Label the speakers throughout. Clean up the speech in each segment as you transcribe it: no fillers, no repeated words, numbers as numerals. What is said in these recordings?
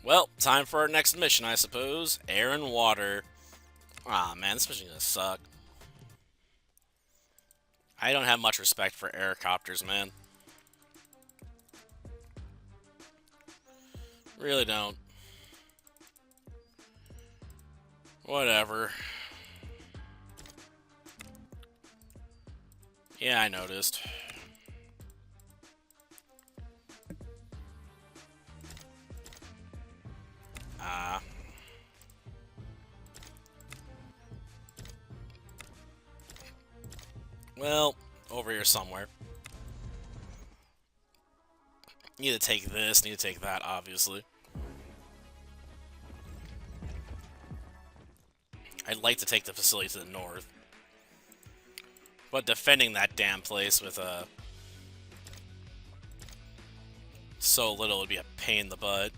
Speaker 1: Well, time for our next mission, I suppose. Air and water. Aw, man, this mission's gonna suck. I don't have much respect for aircopters, man. Really don't. Whatever. Yeah, I noticed. Ah. Well, over here somewhere. Need to take this, need to take that, obviously. I'd like to take the facility to the north. But defending that damn place with so little would be a pain in the butt.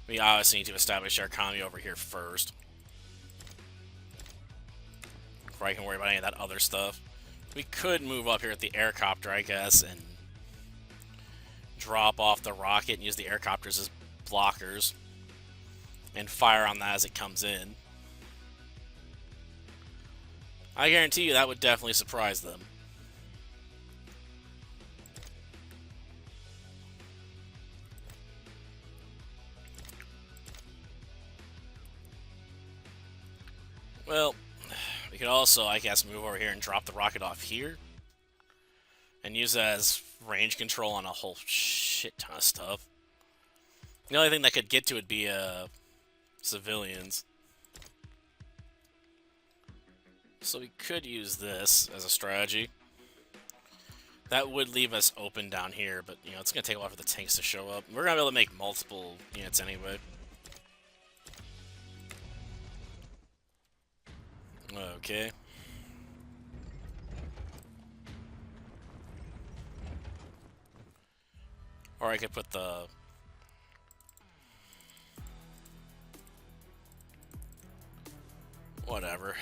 Speaker 1: We obviously need to establish our economy over here first. Before I can worry about any of that other stuff. We could move up here at the aircopter, I guess, and drop off the rocket and use the aircopters as blockers. And fire on that as it comes in. I guarantee you that would definitely surprise them. Well, we could also, I guess, move over here and drop the rocket off here. And use it as range control on a whole shit ton of stuff. The only thing that could get to it would be civilians. So we could use this as a strategy. That would leave us open down here, but, you know, it's going to take a while for the tanks to show up. We're going to be able to make multiple units anyway. Okay. Or I could put the... Whatever.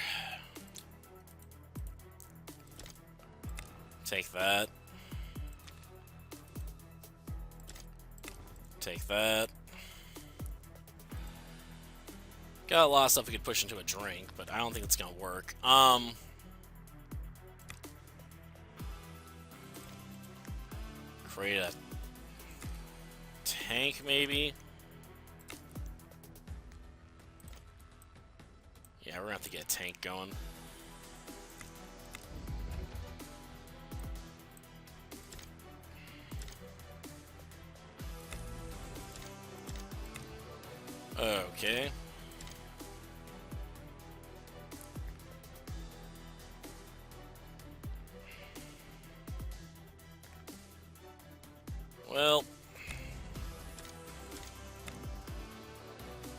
Speaker 1: Take that. Take that. Got a lot of stuff we could push into a drink, but I don't think it's gonna work. Create a tank, maybe? Yeah, we're gonna have to get a tank going. Okay. Well,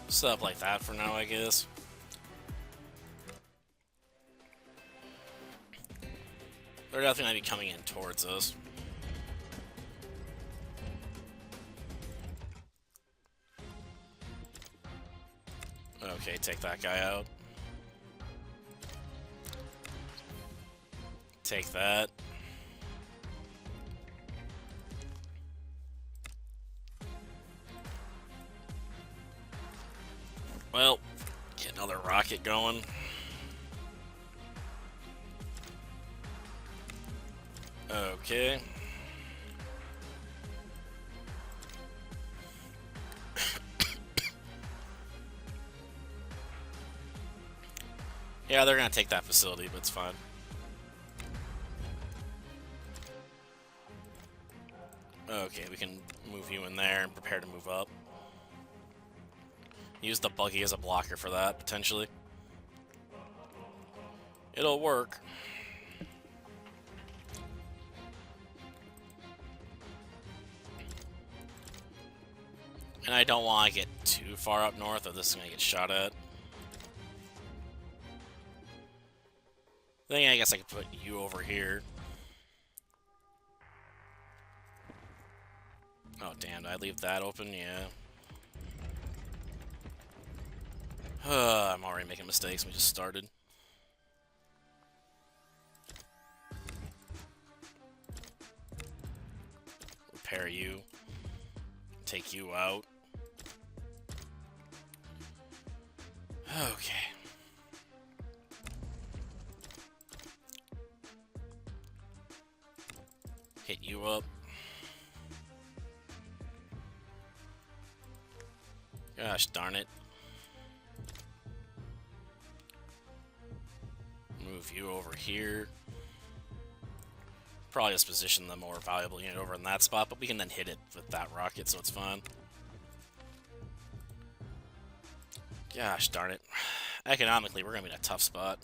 Speaker 1: stuff like that for now, I guess. They're definitely gonna be coming in towards us. Okay, take that guy out. Take that. Well, get another rocket going. Okay. Yeah, they're gonna take that facility, but it's fine. Okay, we can move you in there and prepare to move up. Use the buggy as a blocker for that, potentially. It'll work. And I don't want to get too far up north or this is going to get shot at. Then I guess I could put you over here. Oh, damn, did I leave that open? Yeah. I'm already making mistakes. We just started. Repair you. Take you out. Okay. Hit you up. Gosh darn it. Move you over here. Probably just position the more valuable unit over in that spot, but we can then hit it with that rocket, so it's fine. Gosh darn it. Economically, we're going to be in a tough spot.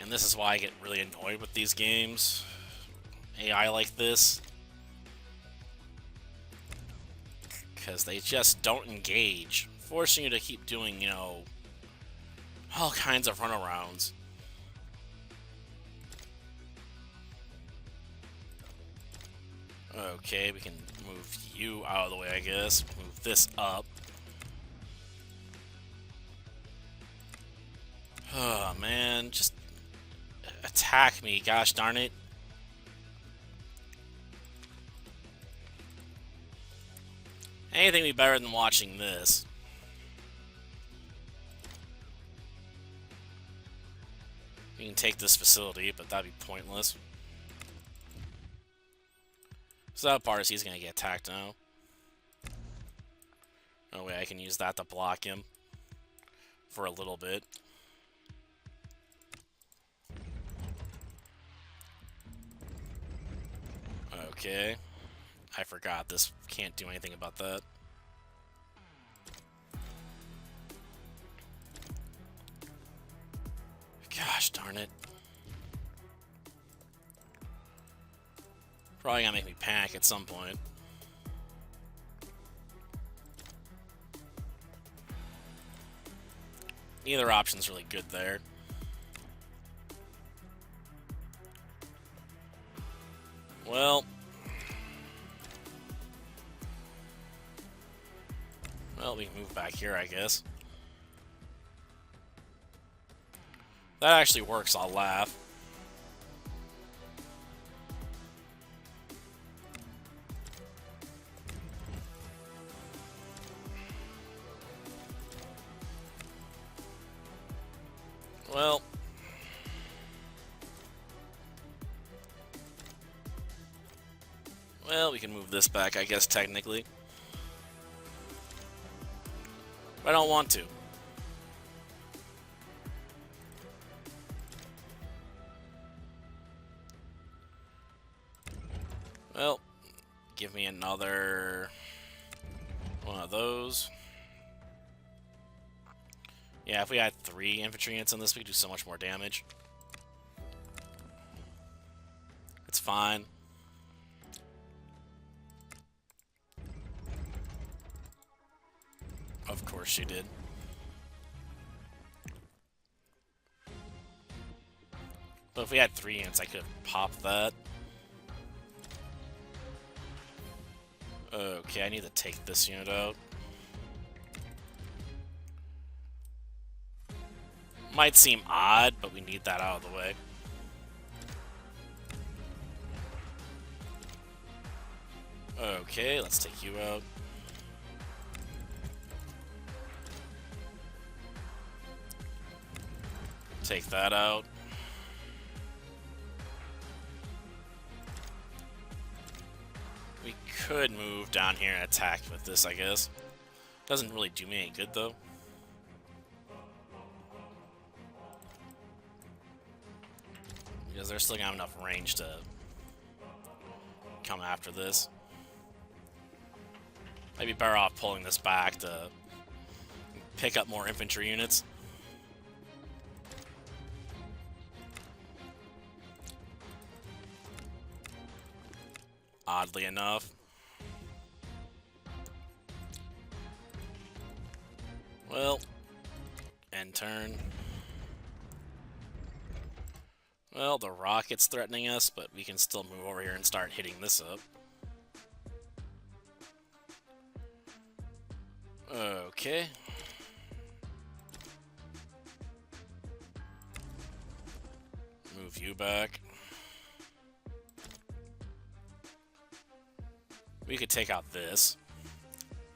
Speaker 1: And this is why I get really annoyed with these games. AI like this. Because they just don't engage. Forcing you to keep doing, you know, all kinds of runarounds. Okay, we can move you out of the way, I guess. Move this up. Oh, man. Just attack me, gosh darn it. Anything would be better than watching this. We can take this facility, but that'd be pointless. So that part is he's gonna get attacked now. Oh wait, I can use that to block him for a little bit. Okay. I forgot this can't do anything about that. Gosh darn it. Probably gonna make me panic at some point. Neither option's really good there. Well, we can move back here, I guess. That actually works, I'll laugh. Well, we can move this back, I guess, technically. But I don't want to. Well, give me another one of those. Yeah, if we had 3 infantry units on this, we could do so much more damage. It's fine. Of course she did. But if we had 3 units, I could have popped that. Okay, I need to take this unit out. Might seem odd, but we need that out of the way. Okay, let's take you out. Take that out. We could move down here and attack with this, I guess. Doesn't really do me any good, though. Because they're still gonna have enough range to come after this. Maybe better off pulling this back to pick up more infantry units. Oddly enough. Well, end turn. Well, the rocket's threatening us, but we can still move over here and start hitting this up. Okay. move you back. We could take out this,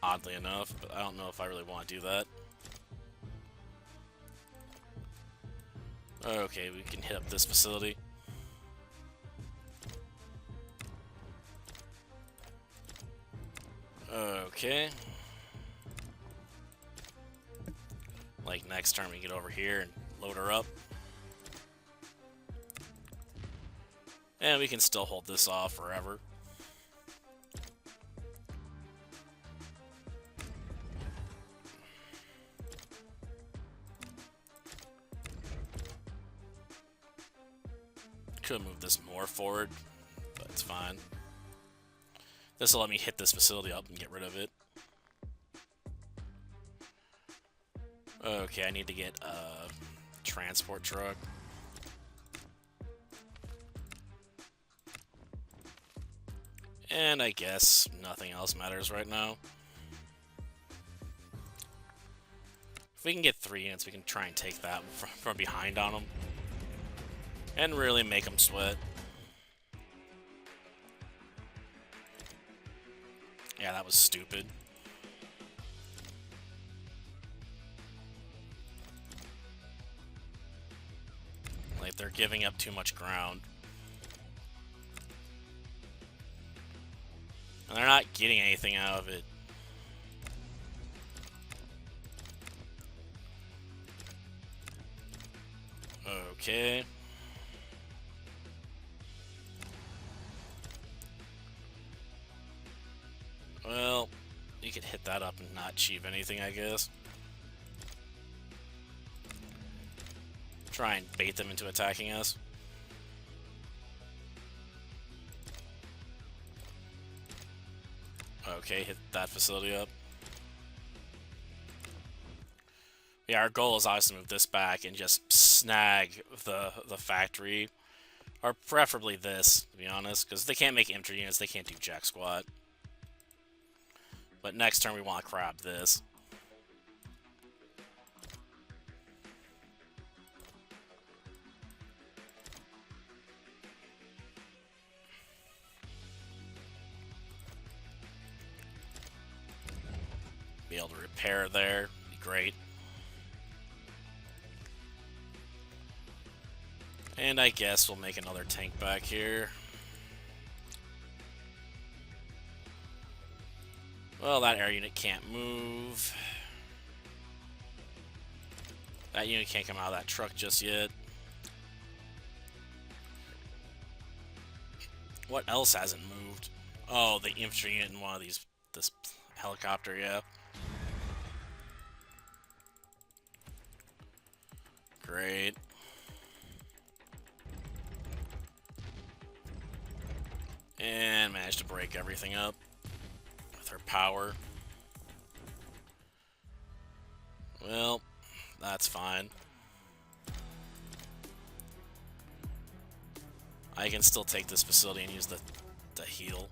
Speaker 1: oddly enough, but I don't know if I really want to do that. Okay, we can hit up this facility. Okay. Like next turn we get over here and load her up. And we can still hold this off forever. Could move this more forward, but it's fine. This will let me hit this facility up and get rid of it. Okay, I need to get a transport truck. And I guess nothing else matters right now. If we can get 3 units, we can try and take that from behind on them. And really make them sweat. Yeah, that was stupid. Like, they're giving up too much ground. And they're not getting anything out of it. Okay. Well, you could hit that up and not achieve anything, I guess. Try and bait them into attacking us. Okay, hit that facility up. Yeah, our goal is obviously to move this back and just snag the factory. Or preferably this, to be honest, because they can't make infantry units, they can't do jack squat. But next turn we want to grab this. Be able to repair there, be great. And I guess we'll make another tank back here. Well, that air unit can't move. That unit can't come out of that truck just yet. What else hasn't moved? Oh, the infantry unit in one of these, this helicopter, yeah. Great. And managed to break everything up with her power. Well, that's fine. I can still take this facility and use the heal.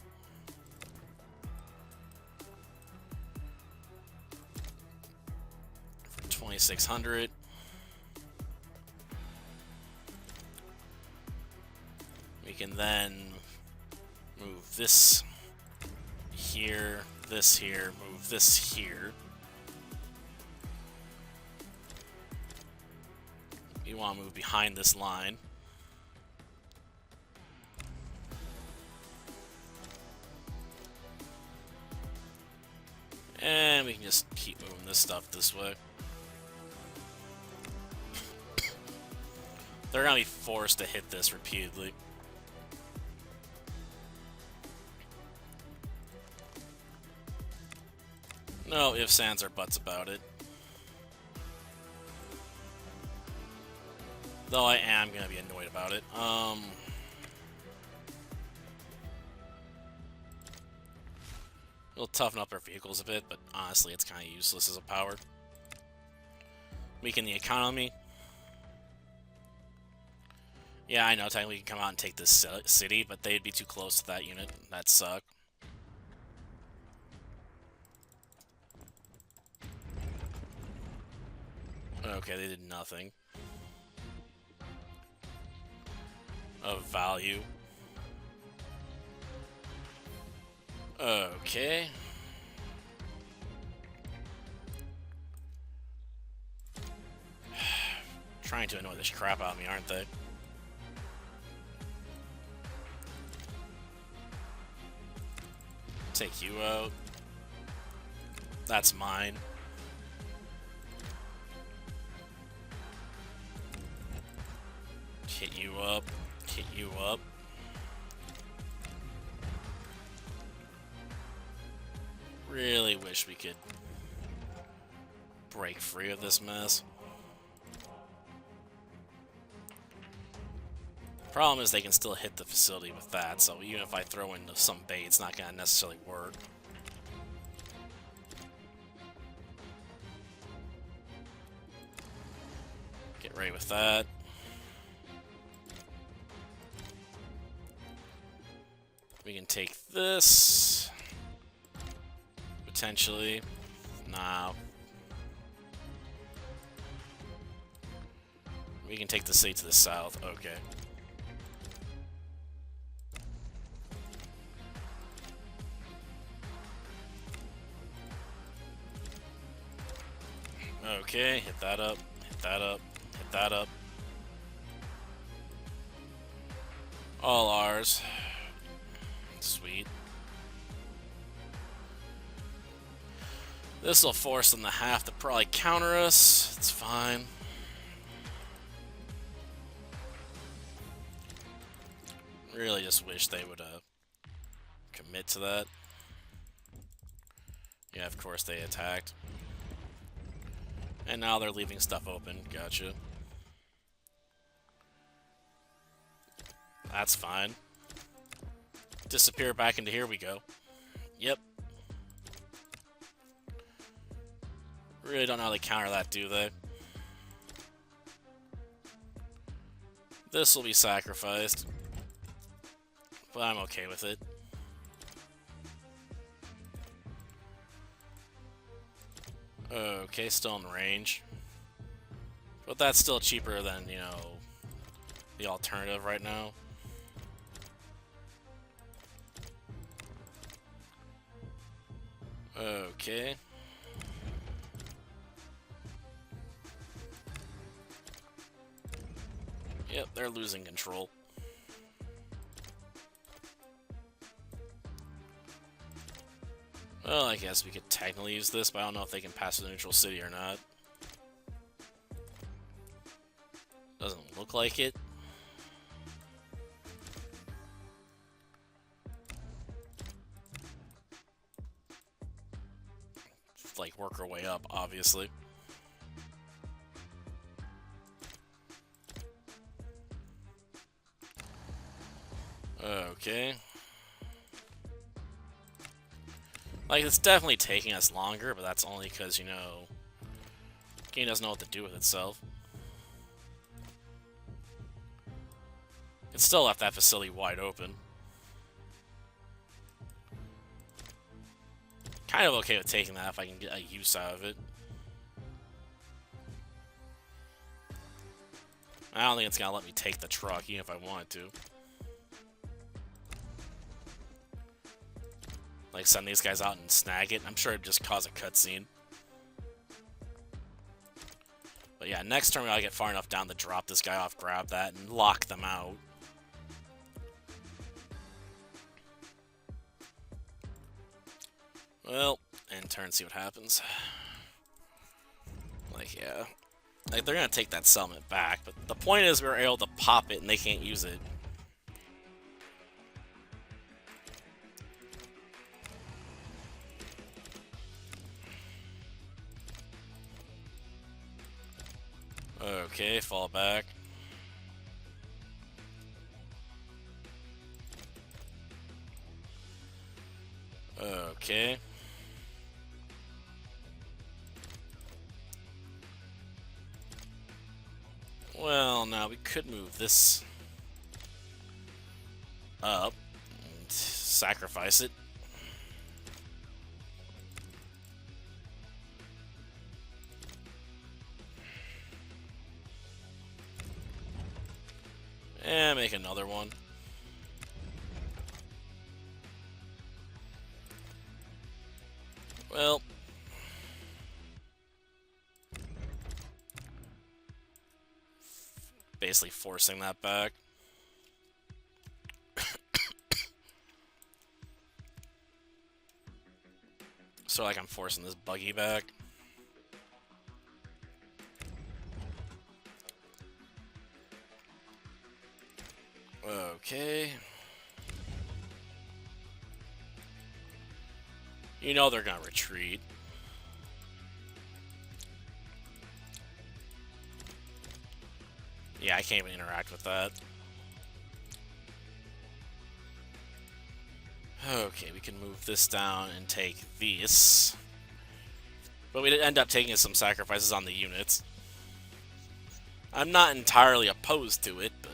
Speaker 1: For 2,600. We can then move this here, move this here. You want to move behind this line. And we can just keep moving this stuff this way. They're going to be forced to hit this repeatedly. No ifs, ands, or buts about it. Though I am going to be annoyed about it. We'll toughen up our vehicles a bit, but honestly, it's kind of useless as a power. Weaken the economy. Yeah, I know, technically we can come out and take this city, but they'd be too close to that unit. That'd suck. Okay, they did nothing. of value. Okay. Trying to annoy this crap out of me, aren't they? Take you out. That's mine. Hit you up. Hit you up. Really wish we could break free of this mess. Problem is they can still hit the facility with that, so even if I throw in some bait, it's not going to necessarily work. Get ready with that. We can take this. Potentially. Nah. We can take the city to the south. Okay. Okay, hit that up, hit that up, hit that up. All ours. Sweet. This will force them to have to probably counter us. It's fine. Really just wish they would commit to that. Yeah, of course they attacked. And now they're leaving stuff open. Gotcha. That's fine. Disappear back into here we go. Yep. Really don't know how they counter that, do they? This will be sacrificed. But I'm okay with it. Okay, still in range. But that's still cheaper than, you know, the alternative right now. Okay. Yep, they're losing control. Well, I guess we could technically use this, but I don't know if they can pass through the neutral city or not. Doesn't look like it. Like, work our way up, obviously. Okay. Like, it's definitely taking us longer, but that's only because, you know, the game doesn't know what to do with itself. It still left that facility wide open. Kind of okay with taking that if I can get a use out of it. I don't think it's going to let me take the truck, even if I wanted to. Like, send these guys out and snag it. I'm sure it'd just cause a cutscene. But yeah, next turn we gotta get far enough down to drop this guy off, grab that, and lock them out. Well, end turn, see what happens. Like, yeah. Like, they're gonna take that settlement back, but the point is we were able to pop it and they can't use it. Okay, fall back. Okay. Well, now we could move this up and sacrifice it. And make another one. Well, basically forcing that back. So like I'm forcing this buggy back. Okay. You know they're gonna retreat. Yeah, I can't even interact with that. Okay, we can move this down and take these. But we did end up taking some sacrifices on the units. I'm not entirely opposed to it, but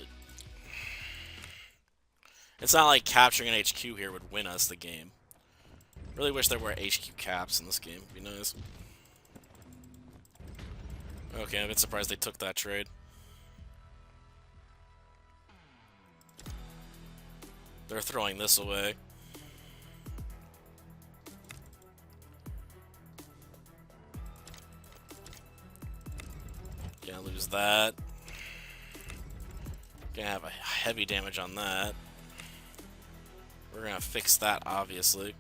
Speaker 1: it's not like capturing an HQ here would win us the game. Really wish there were HQ caps in this game. It'd be nice. Okay, I'm a bit surprised they took that trade. They're throwing this away. Gonna lose that. Gonna have a heavy damage on that. We're gonna fix that, obviously.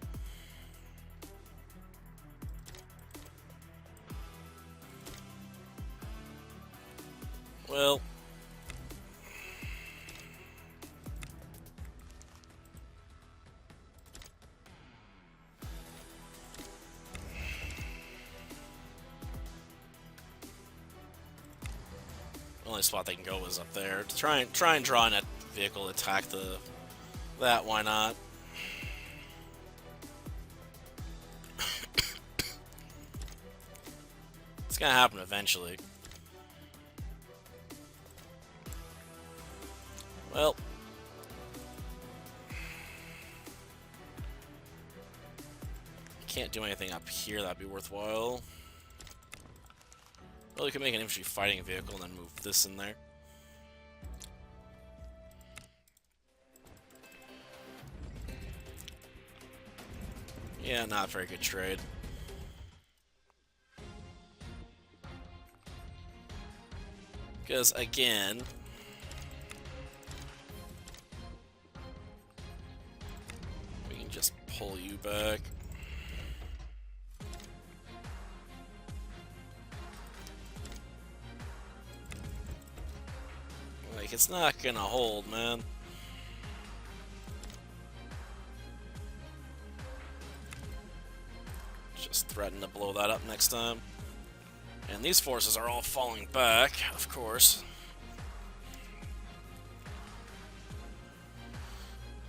Speaker 1: Well, the only spot they can go is up there. To try and draw in a vehicle, attack that. Why not? It's gonna happen eventually. Well, can't do anything up here that'd be worthwhile. Well, we can make an infantry fighting vehicle and then move this in there. Yeah, not a very good trade. Because, again, we can just pull you back. Like, it's not gonna hold, man. Just threaten to blow that up next time. And these forces are all falling back, of course.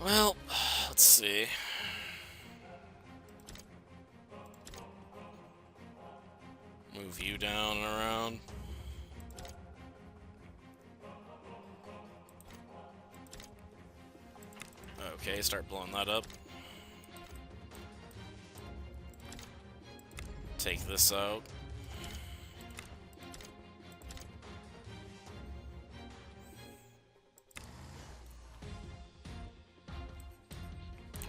Speaker 1: Well, let's see. Move you down and around. Okay, start blowing that up. Take this out.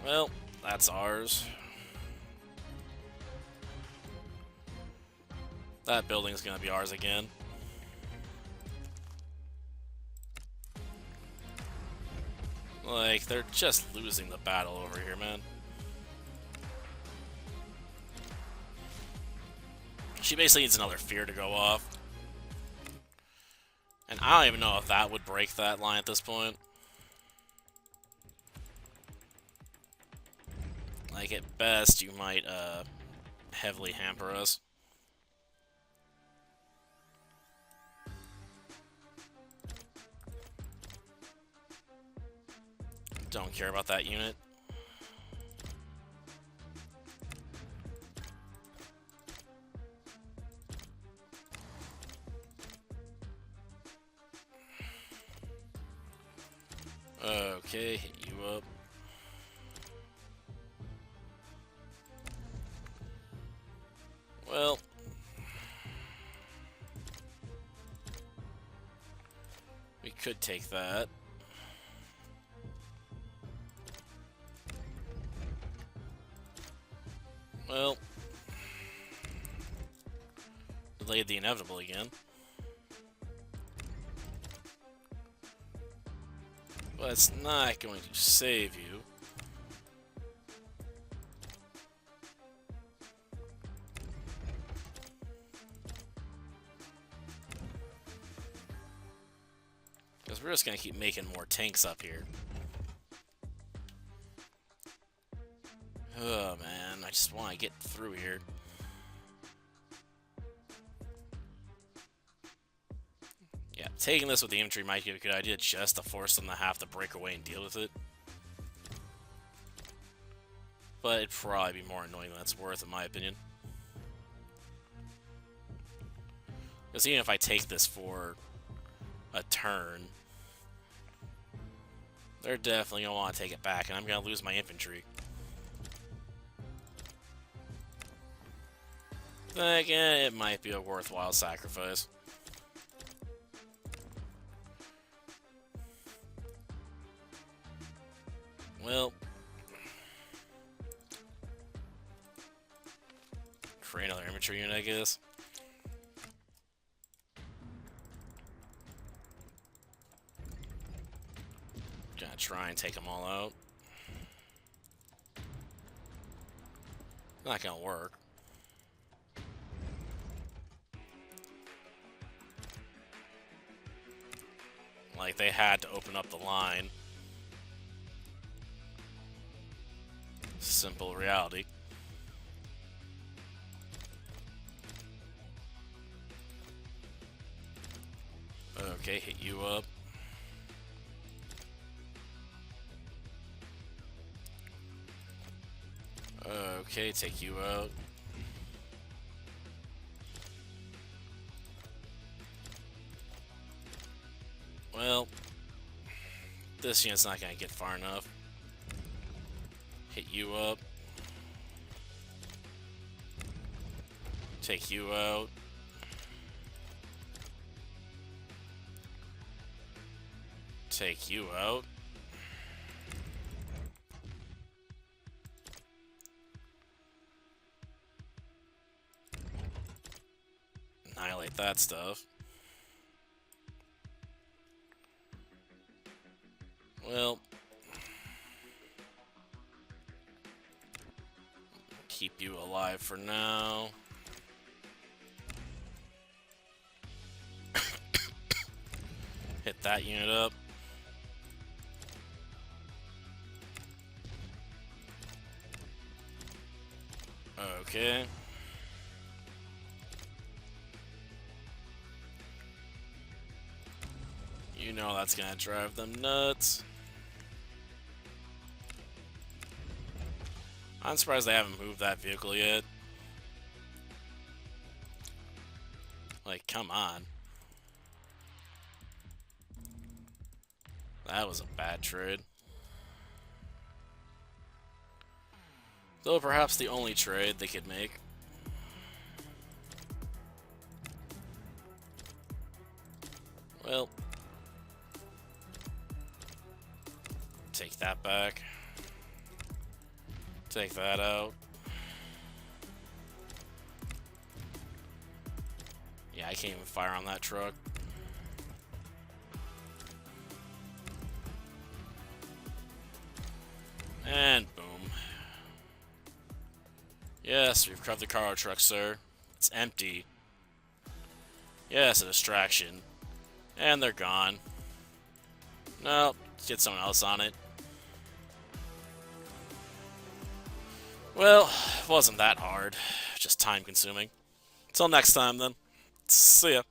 Speaker 1: Well, that's ours. That building's gonna be ours again. Like, they're just losing the battle over here, man. She basically needs another fear to go off. And I don't even know if that would break that line at this point. Like, at best, you might, heavily hamper us. Don't care about that unit. Okay, hit you up. Well, we could take that. Well, delayed the inevitable again. But it's not going to save you. Because we're just going to keep making more tanks up here. Oh man, I just want to get through here. Yeah, taking this with the infantry might be a good idea just to force them to have to break away and deal with it. But it'd probably be more annoying than it's worth, in my opinion. Because even if I take this for a turn, they're definitely going to want to take it back, and I'm going to lose my infantry. Then again, it might be a worthwhile sacrifice. Well, create another infantry unit, I guess. Gonna try and take them all out. Not gonna work. Like, they had to open up the line. Simple reality. Okay, hit you up. Okay, take you out. Well, this unit's not gonna get far enough. Hit you up. Take you out. Take you out. Annihilate that stuff. Well, keep you alive for now. Hit that unit up. Okay. You know that's gonna drive them nuts. I'm surprised they haven't moved that vehicle yet. Like, come on. That was a bad trade. Though perhaps the only trade they could make. Well, take that back. Take that out. Yeah, I can't even fire on that truck. And boom. Yes, we've covered the cargo truck, sir. It's empty. Yes, a distraction. And they're gone. Nope, get someone else on it. Well, it wasn't that hard. Just time consuming. Until next time, then. See ya.